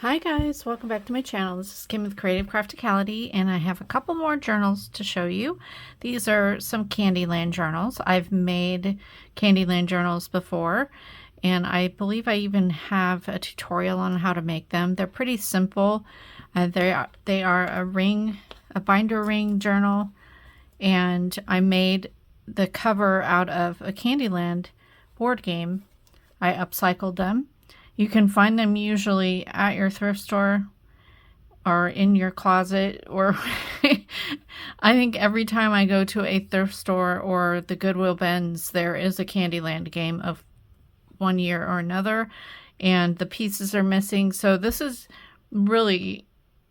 Hi guys, welcome back to my channel. This is Kim with Creative Crafticality, and I have a couple more journals to show you. These are some Candyland journals. I've made Candyland journals before, and I believe I even have a tutorial on how to make them. They're pretty simple. They are a binder ring journal, and I made the cover out of a Candyland board game. I upcycled them. You can find them usually at your thrift store or in your closet, or I think every time I go to a thrift store or the Goodwill bins, there is a Candyland game of one year or another, and the pieces are missing. So this is really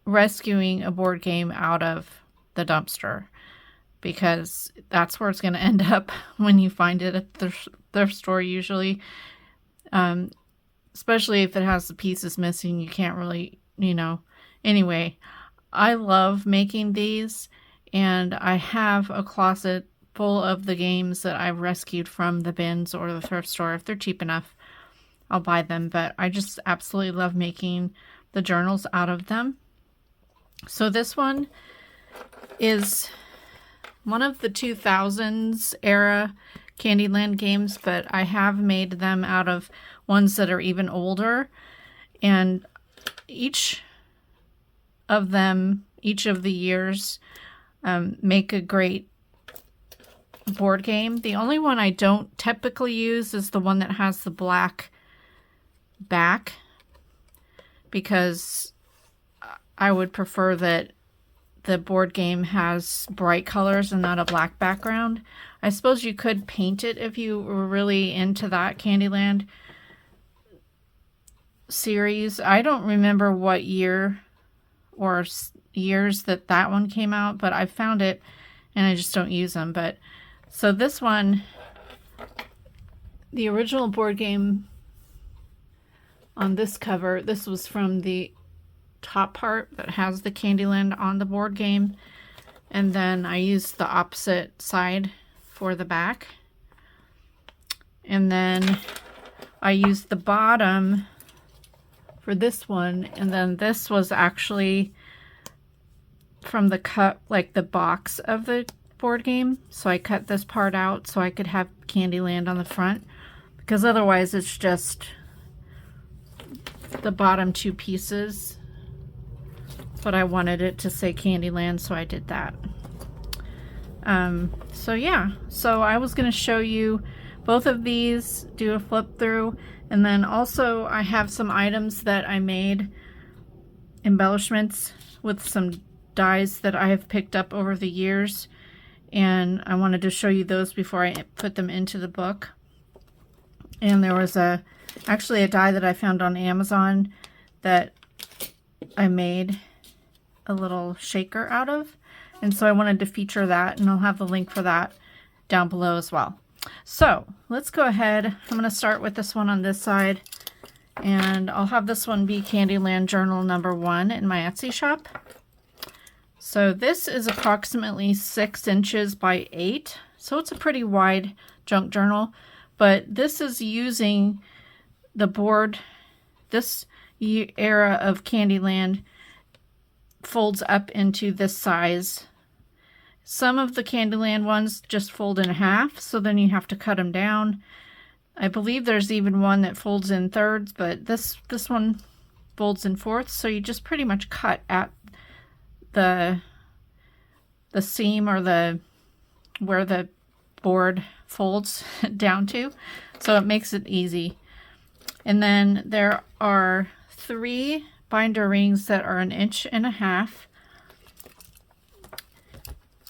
rescuing a board game out of the dumpster, because that's where it's going to end up when you find it at the thrift store usually. Especially if it has the pieces missing, you can't really, Anyway, I love making these, and I have a closet full of the games that I've rescued from the bins or the thrift store. If they're cheap enough, I'll buy them, but I just absolutely love making the journals out of them. So this one is one of the 2000s era Candyland games, but I have made them out of ones that are even older, and each of the years make a great board game. The only one I don't typically use is the one that has the black back, because I would prefer that the board game has bright colors and not a black background. I suppose you could paint it if you were really into that Candyland series. I don't remember what year or years that one came out, but I found it and I just don't use them. But so this one, the original board game on this cover, this was from the top part that has the Candyland on the board game, and then I used the opposite side for the back, and then I used the bottom for this one, and then this was actually from the cut, like the box of the board game, so I cut this part out so I could have Candyland on the front, because otherwise it's just the bottom two pieces, but I wanted it to say Candyland, so I did that. So yeah, so I was going to show you both of these, do a flip through, and then also I have some items that I made, embellishments with some dies that I have picked up over the years, and I wanted to show you those before I put them into the book. And there was actually a die that I found on Amazon that I made a little shaker out of, and so I wanted to feature that, and I'll have the link for that down below as well. So let's go ahead. I'm going to start with this one on this side, and I'll have this one be Candyland Journal number 1 in my Etsy shop. So this is approximately 6 inches by 8, so it's a pretty wide junk journal, but this is using the board. This era of Candyland folds up into this size. Some of the Candyland ones just fold in half, so then you have to cut them down. I believe there's even one that folds in thirds, but this one folds in fourths, so you just pretty much cut at the seam, or where the board folds down to, so it makes it easy. And then there are 3 binder rings that are 1.5 inches,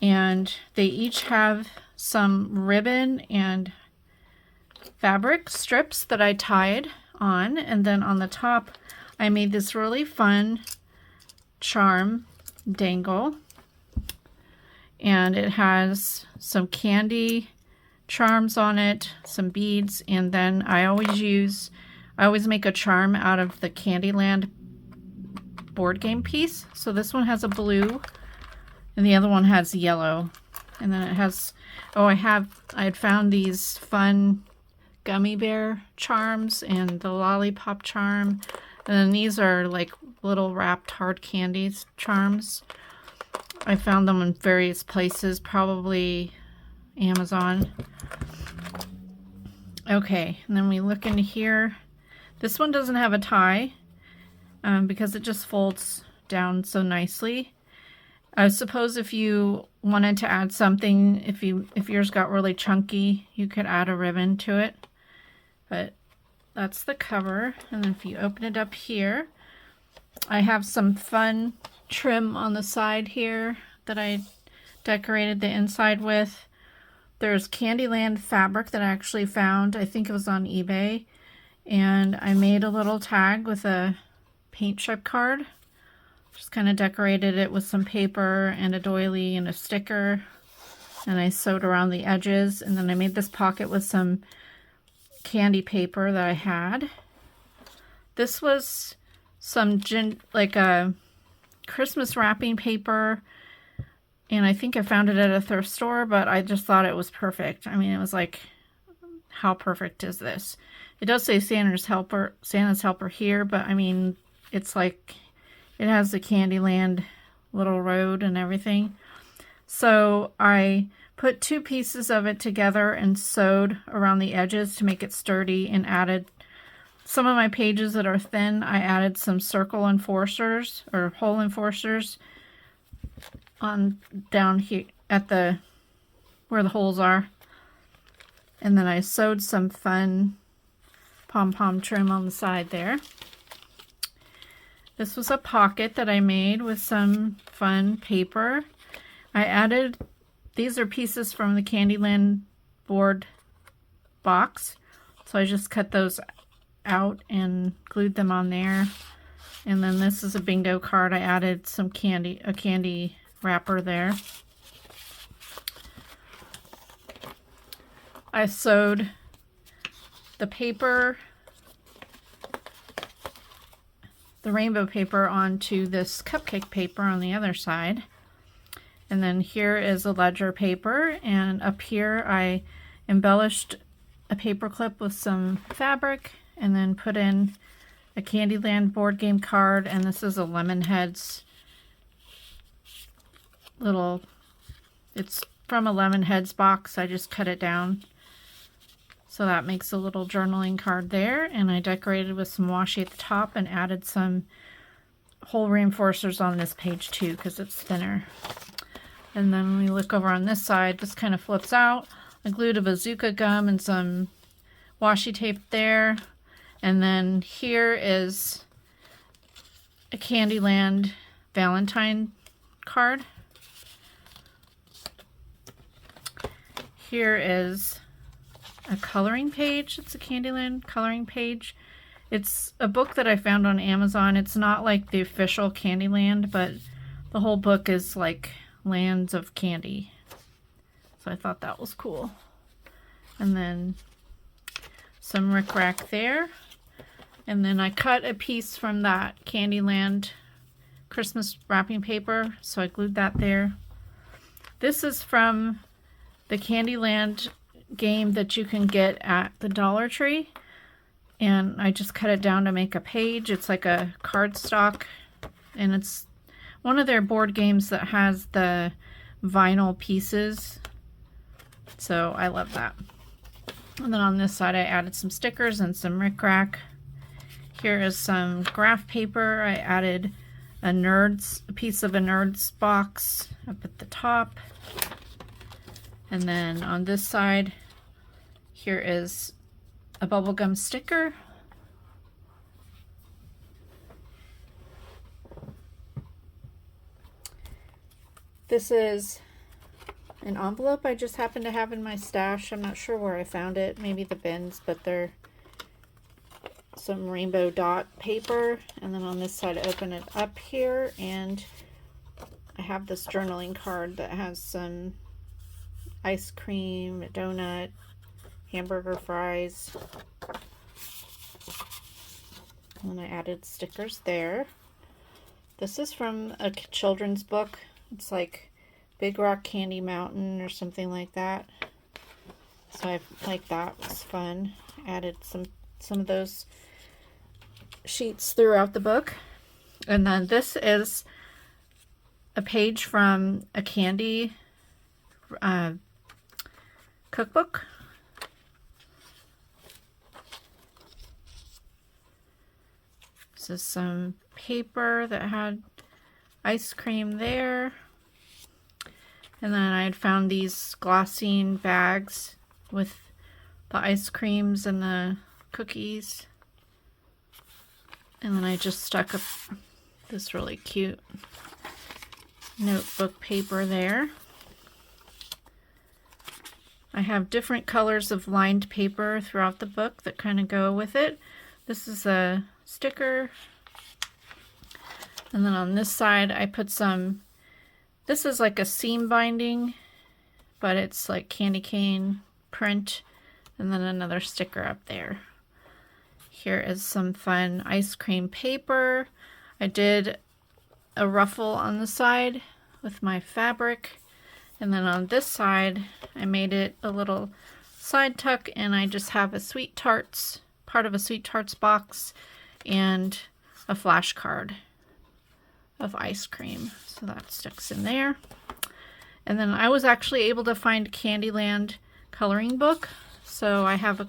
and they each have some ribbon and fabric strips that I tied on, and then on the top I made this really fun charm dangle, and it has some candy charms on it, some beads, and then I always make a charm out of the Candyland board game piece. So this one has a blue, and the other one has yellow, and then it has, I had found these fun gummy bear charms and the lollipop charm, And then these are like little wrapped hard candies charms. I found them in various places, probably Amazon. Okay, and then we look into here. This one doesn't have a tie because it just folds down so nicely. I suppose if you wanted to add something, if yours got really chunky, you could add a ribbon to it. But that's the cover. And then if you open it up here, I have some fun trim on the side here that I decorated the inside with. There's Candyland fabric that I actually found. I think it was on eBay. And I made a little tag with a paint chip card. Just kind of decorated it with some paper and a doily and a sticker. And I sewed around the edges. And then I made this pocket with some candy paper that I had. This was some like a Christmas wrapping paper. And I think I found it at a thrift store, but I just thought it was perfect. I mean, it was like, how perfect is this? It does say Santa's helper here, but I mean, it's like, it has the Candyland little road and everything. So I put 2 pieces of it together and sewed around the edges to make it sturdy, and added some of my pages that are thin. I added some circle enforcers or hole enforcers on down here at the where the holes are. And then I sewed some fun pom-pom trim on the side there. This was a pocket that I made with some fun paper. I added, these are pieces from the Candyland board box. So I just cut those out and glued them on there. And then this is a bingo card. I added some a candy wrapper there. I sewed the paper, the rainbow paper, onto this cupcake paper on the other side. And then here is a ledger paper, and up here I embellished a paper clip with some fabric and then put in a Candyland board game card. And this is a Lemonheads it's from a Lemonheads box. I just cut it down. So that makes a little journaling card there. And I decorated with some washi at the top and added some hole reinforcers on this page too, because it's thinner. And then when we look over on this side, this kind of flips out. I glued a bazooka gum and some washi tape there. And then here is a Candyland Valentine card. Here is a coloring page. It's a Candyland coloring page. It's a book that I found on Amazon. It's not like the official Candyland, but the whole book is like lands of candy. So I thought that was cool. And then some rickrack there. And then I cut a piece from that Candyland Christmas wrapping paper, so I glued that there. This is from the Candyland game that you can get at the Dollar Tree, and I just cut it down to make a page. It's like a cardstock, and it's one of their board games that has the vinyl pieces, so I love that. And then on this side I added some stickers and some rickrack. Here is some graph paper. I added a piece of a Nerds box up at the top. And then on this side, here is a bubblegum sticker. This is an envelope I just happened to have in my stash. I'm not sure where I found it. Maybe the bins, but they're some rainbow dot paper. And then on this side, I open it up here, and I have this journaling card that has some ice cream, a donut, hamburger fries. And then I added stickers there. This is from a children's book. It's like Big Rock Candy Mountain or something like that. So I like that. It was fun. Added some of those sheets throughout the book. And then this is a page from a candy cookbook. This is some paper that had ice cream there. And then I had found these glossine bags with the ice creams and the cookies. And then I just stuck up this really cute notebook paper there. I have different colors of lined paper throughout the book that kind of go with it. This is a sticker. And then on this side I put some, this is like a seam binding, but it's like candy cane print, and then another sticker up there. Here is some fun ice cream paper. I did a ruffle on the side with my fabric, and then on this side I made it a little side tuck, and I just have a Sweet Tarts, part of a Sweet Tarts box, and a flashcard of ice cream. So that sticks in there. And then I was actually able to find Candyland coloring book, so I have a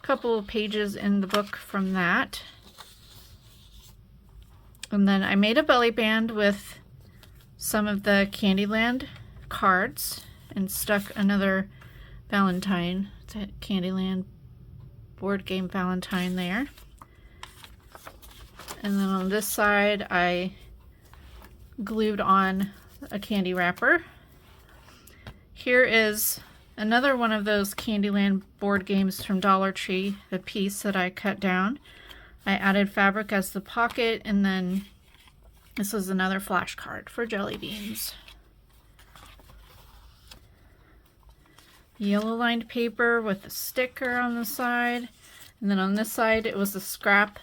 couple of pages in the book from that. And then I made a belly band with some of the Candyland cards and stuck another Valentine, it's a Candyland board game Valentine there. And then on this side I glued on a candy wrapper. Here is another one of those Candyland board games from Dollar Tree, the piece that I cut down. I added fabric as the pocket, and then this is another flashcard for jelly beans. Yellow lined paper with a sticker on the side, and then on this side it was a scrap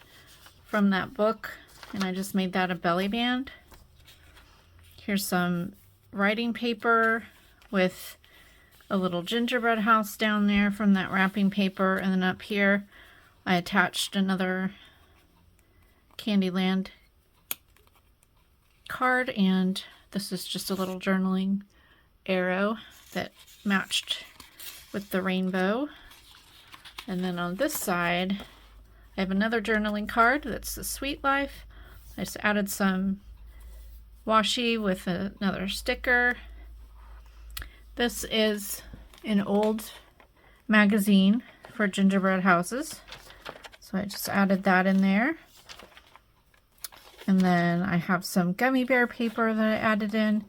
from that book, and I just made that a belly band. Here's some writing paper with a little gingerbread house down there from that wrapping paper, and then up here I attached another Candyland card, and this is just a little journaling arrow that matched with the rainbow. And then on this side I have another journaling card that's the Sweet Life. I just added some washi with another sticker. This is an old magazine for gingerbread houses, so I just added that in there. And then I have some gummy bear paper that I added in,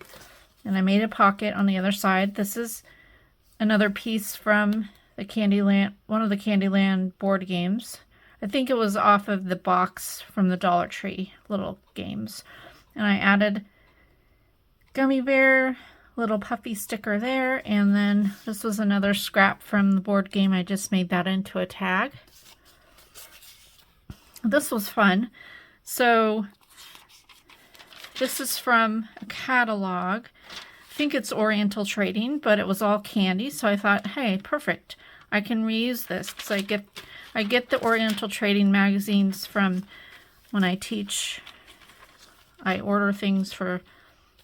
and I made a pocket on the other side. This is another piece from the Candyland, one of the Candyland board games. I think it was off of the box from the Dollar Tree little games. And I added gummy bear, little puffy sticker there, and then this was another scrap from the board game. I just made that into a tag. This was fun. So this is from a catalog. I think it's Oriental Trading, but it was all candy, so I thought, hey, perfect. I can reuse this because I get the Oriental Trading magazines from when I teach. I order things for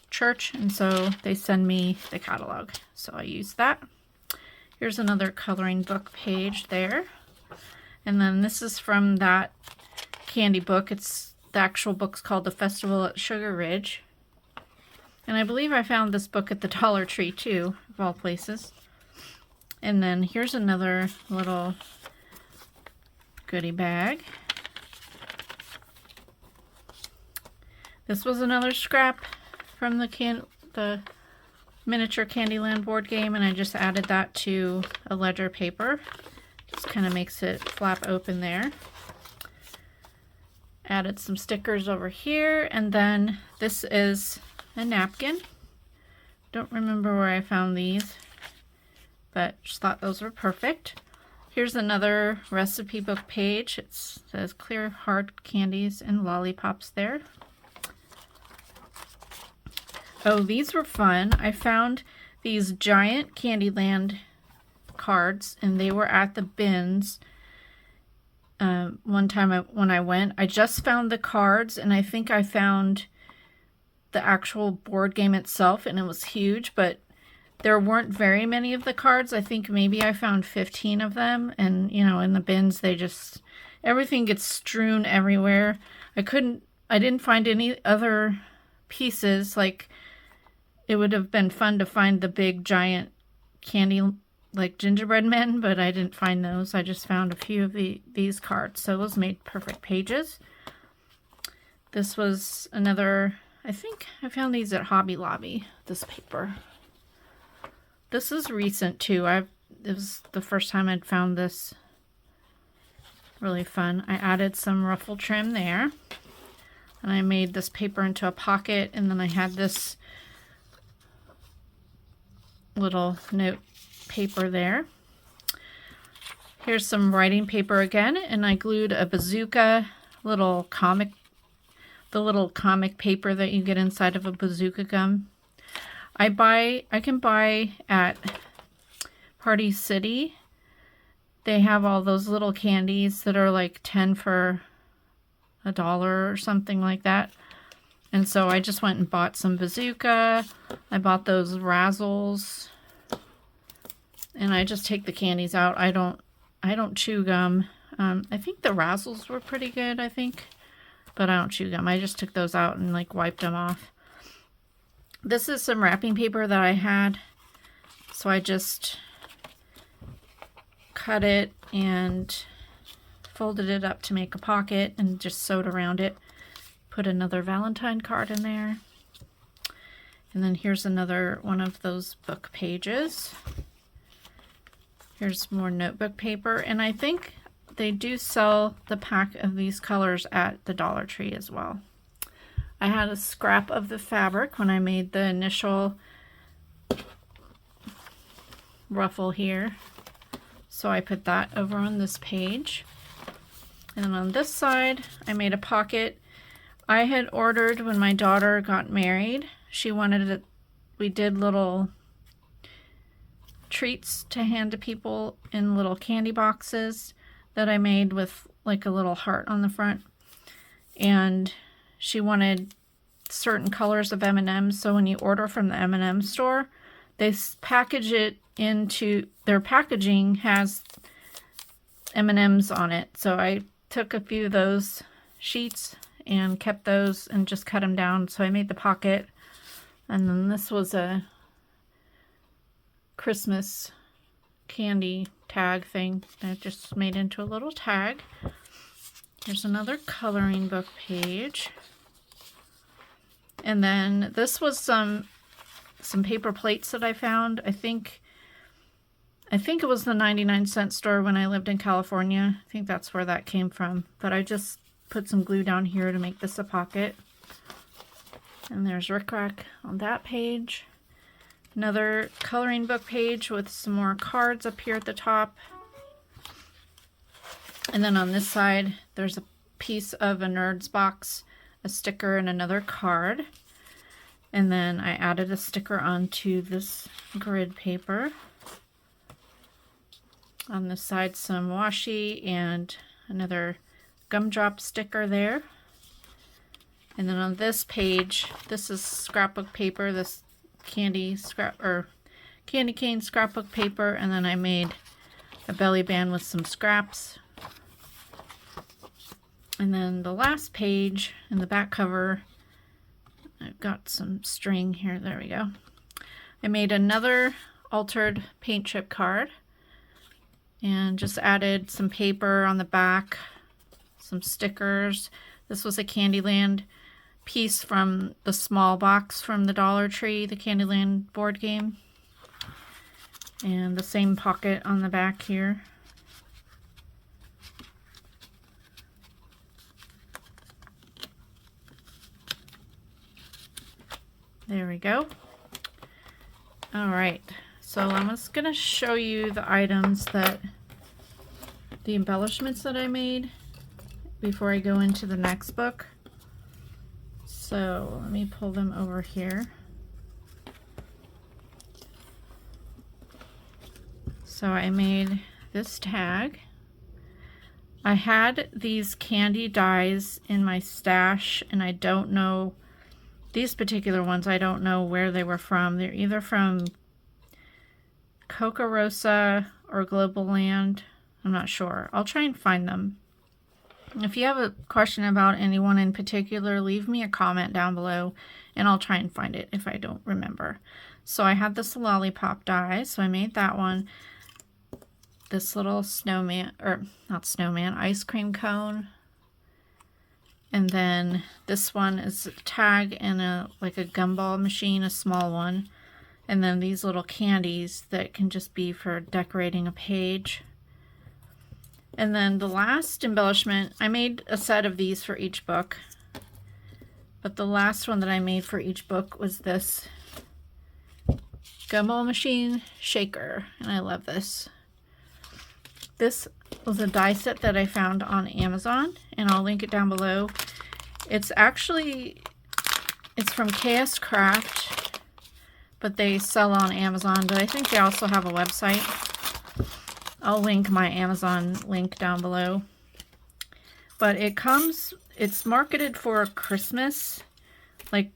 church, and so they send me the catalog, so I use that. Here's another coloring book page there, and then this is from that candy book. It's the actual book's called The Festival at Sugar Ridge, and I believe I found this book at the Dollar Tree too, of all places. And then here's another little goodie bag. This was another scrap from the miniature Candyland board game, and I just added that to a ledger paper. Just kind of makes it flap open there. Added some stickers over here, and then this is a napkin. Don't remember where I found these, but just thought those were perfect. Here's another recipe book page. It says clear hard candies and lollipops there. Oh, these were fun. I found these giant Candyland cards, and they were at the bins one time when I went. I just found the cards, and I think I found the actual board game itself, and it was huge, but there weren't very many of the cards. I think maybe I found 15 of them, and you know, in the bins everything gets strewn everywhere. I didn't find any other pieces. Like, it would have been fun to find the big giant candy like gingerbread men, but I didn't find those. I just found a few of these cards. So those made perfect pages. This was another, I think I found these at Hobby Lobby, this paper. This is recent too. It was the first time I'd found this. Really fun. I added some ruffle trim there. And I made this paper into a pocket, and then I had this little note paper there. Here's some writing paper again, and I glued a bazooka the little comic paper that you get inside of a bazooka gum. I can buy at Party City. They have all those little candies that are like 10 for $1 or something like that. And so I just went and bought some bazooka. I bought those razzles. And I just take the candies out. I don't chew gum. I think the razzles were pretty good, I think. But I don't chew gum. I just took those out and like wiped them off. This is some wrapping paper that I had. So I just cut it and folded it up to make a pocket and just sewed around it. Put another Valentine card in there. And then here's another one of those book pages. Here's more notebook paper, and I think they do sell the pack of these colors at the Dollar Tree as well. I had a scrap of the fabric when I made the initial ruffle here, so I put that over on this page. And then on this side, I made a pocket. I had ordered when my daughter got married. She wanted it. We did little treats to hand to people in little candy boxes that I made with like a little heart on the front. And she wanted certain colors of M&Ms. So when you order from the M&M store, they package it into, their packaging has M&Ms on it. So I took a few of those sheets and kept those and just cut them down. So I made the pocket. And then this was a Christmas candy tag thing that I just made into a little tag. Here's another coloring book page. And then this was some paper plates that I found. I think it was the 99-cent store when I lived in California. I think that's where that came from. But I just put some glue down here to make this a pocket. And there's Rick Rack on that page. Another coloring book page with some more cards up here at the top. And then on this side, there's a piece of a Nerds box, a sticker, and another card. And then I added a sticker onto this grid paper. On this side, some washi and another gumdrop sticker there. And then on this page, this is scrapbook paper, this candy cane scrapbook paper, and then I made a belly band with some scraps. And then the last page in the back cover, I've got some string here. There we go. I made another altered paint chip card and just added some paper on the back, some stickers. This was a Candyland piece from the small box from the Dollar Tree, the Candyland board game. And the same pocket on the back here. There we go. All right, so I'm just gonna show you the items the embellishments that I made before I go into the next book. So let me pull them over here. So I made this tag. I had these candy dies in my stash, and I don't know, these particular ones, I don't know where they were from. They're either from Coca Rosa or Global Land. I'm not sure. I'll try and find them. If you have a question about anyone in particular, leave me a comment down below and I'll try and find it if I don't remember. So I had this lollipop die, so I made that one. This little snowman, or not snowman, ice cream cone. And then this one is a tag and like a gumball machine, a small one. And then these little candies that can just be for decorating a page. And then the last embellishment, I made a set of these for each book. But the last one that I made for each book was this gumball machine shaker. And I love this. This was a die set that I found on Amazon, and I'll link it down below. It's from KS Craft, but they sell on Amazon, but I think they also have a website. I'll link my Amazon link down below. But it's marketed for Christmas. Like,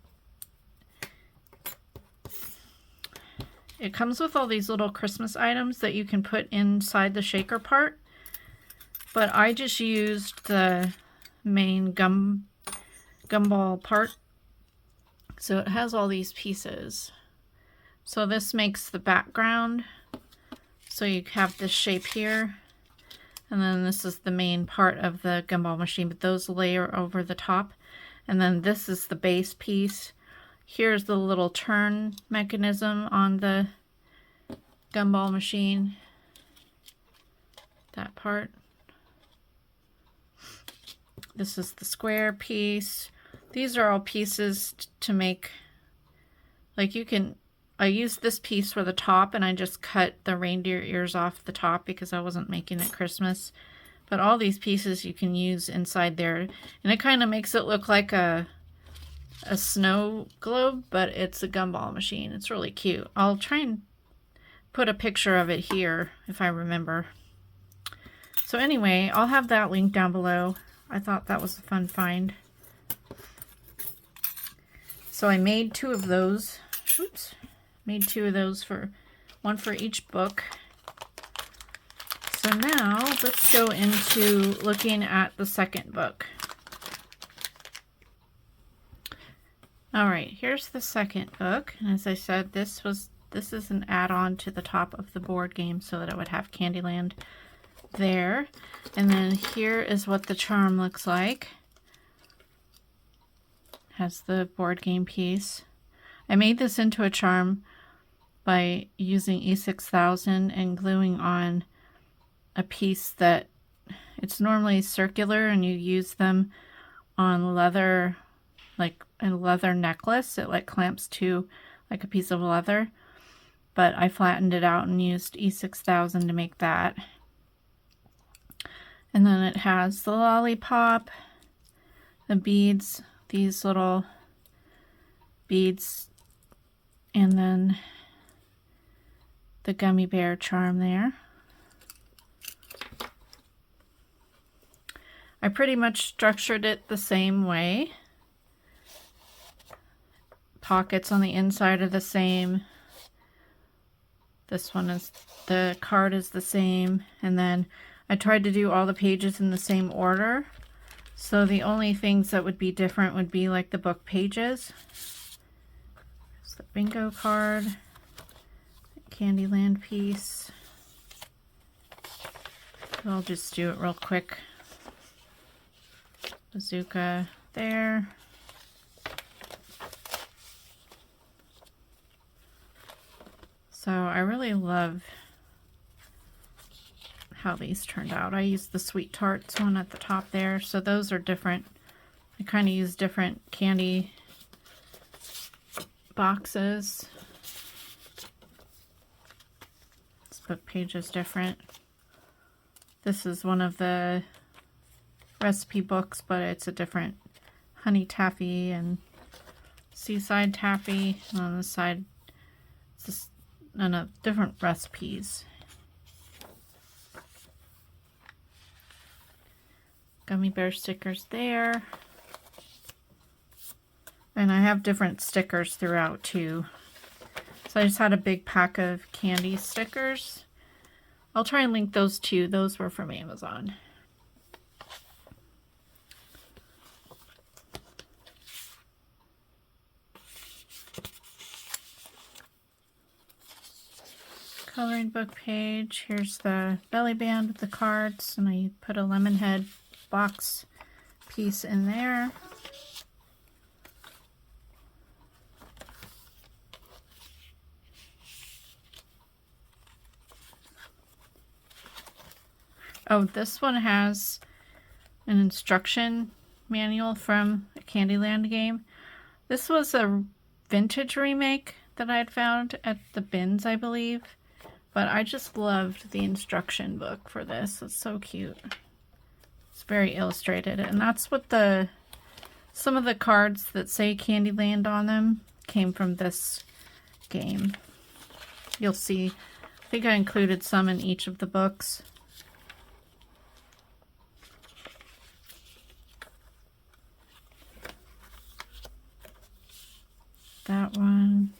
it comes with all these little Christmas items that you can put inside the shaker part. But I just used the main gumball part. So it has all these pieces. So this makes the background. So you have this shape here. And then this is the main part of the gumball machine, but those layer over the top. And then this is the base piece. Here's the little turn mechanism on the gumball machine. That part. This is the square piece. These are all pieces to make, like I used this piece for the top and I just cut the reindeer ears off the top because I wasn't making it Christmas. But all these pieces you can use inside there. And it kind of makes it look like a snow globe, but it's a gumball machine. It's really cute. I'll try and put a picture of it here if I remember. So anyway, I'll have that link down below. I thought that was a fun find. So I made 2 of those. Oops. Made 2 of those, one for each book. So now let's go into looking at the second book. All right, here's the second book. And as I said, this is an add-on to the top of the board game so that it would have Candyland there. And then here is what the charm looks like. Has the board game piece. I made this into a charm by using E6000 and gluing on a piece that it's normally circular, and you use them on leather, like a leather necklace. It like clamps to like a piece of leather, but I flattened it out and used E6000 to make that. And then it has the lollipop, the beads, these little beads, and then the gummy bear charm there. I pretty much structured it the same way. Pockets on the inside are the same. This one is, the card is the same, and then I tried to do all the pages in the same order. So the only things that would be different would be like the book pages. There's the bingo card, Candyland piece. So I'll just do it real quick. Bazooka there. So I really love how these turned out. I used the Sweet Tarts one at the top there, so those are different. I kind of use different candy boxes. This book page is different. This is one of the recipe books, but it's a different honey taffy and seaside taffy. And on the side, it's just different recipes. Gummy bear stickers there. And I have different stickers throughout too. So I just had a big pack of candy stickers. I'll try and link those too. Those were from Amazon. Coloring book page. Here's the belly band with the cards, and I put a lemon head box piece in there. Oh, this one has an instruction manual from a Candyland game. This was a vintage remake that I had found at the bins, I believe. But I just loved the instruction book for this. It's so cute. It's very illustrated. And that's what some of the cards that say Candyland on them came from this game. You'll see. I think I included some in each of the books. That one.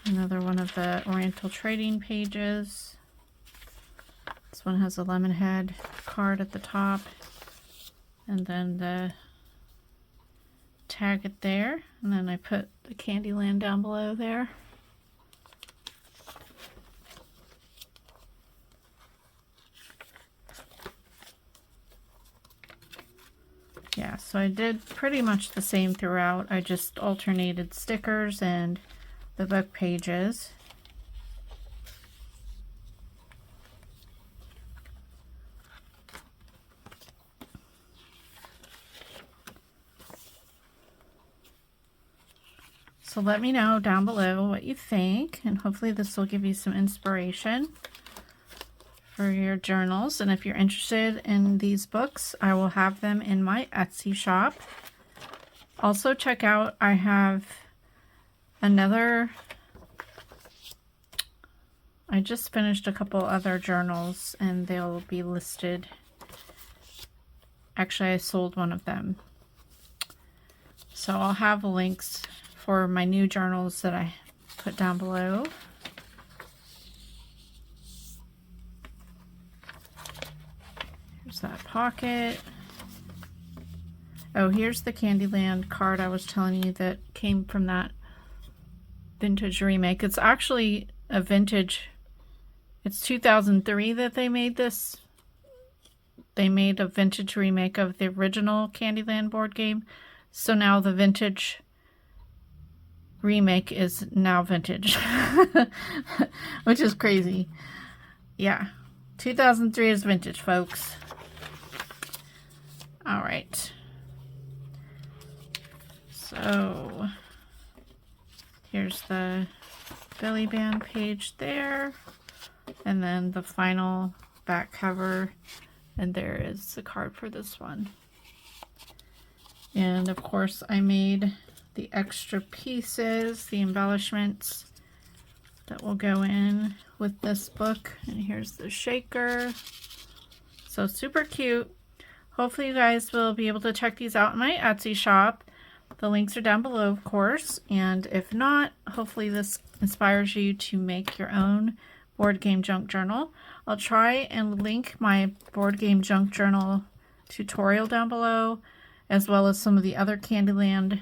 Another one of the Oriental Trading pages. This one has a lemon head card at the top. And then the tag it there. And then I put the Candyland down below there. Yeah, so I did pretty much the same throughout. I just alternated stickers and the book pages. So let me know down below what you think, and hopefully this will give you some inspiration for your journals. And if you're interested in these books, I will have them in my Etsy shop. Also check out, I have I just finished a couple other journals and they'll be listed. Actually, I sold one of them. So I'll have links for my new journals that I put down below. Here's that pocket. Oh, here's the Candyland card I was telling you that came from that vintage remake. It's actually a vintage. It's 2003 that they made this. They made a vintage remake of the original Candyland board game. So now the vintage remake is now vintage. Which is crazy. Yeah. 2003 is vintage, folks. Alright. So here's the belly band page there, and then the final back cover, and there is the card for this one. And of course I made the extra pieces, the embellishments that will go in with this book. And here's the shaker. So super cute. Hopefully you guys will be able to check these out in my Etsy shop. The links are down below, of course, and if not, hopefully this inspires you to make your own board game junk journal. I'll try and link my board game junk journal tutorial down below, as well as some of the other Candyland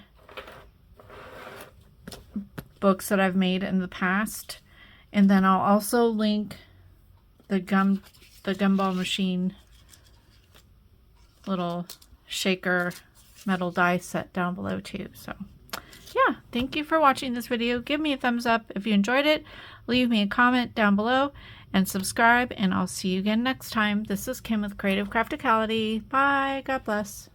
books that I've made in the past. And then I'll also link the gumball machine little shaker metal die set down below too. So yeah, thank you for watching this video. Give me a thumbs up if you enjoyed it. Leave me a comment down below and subscribe, and I'll see you again next time. This is Kim with Creative Crafticality. Bye. God bless.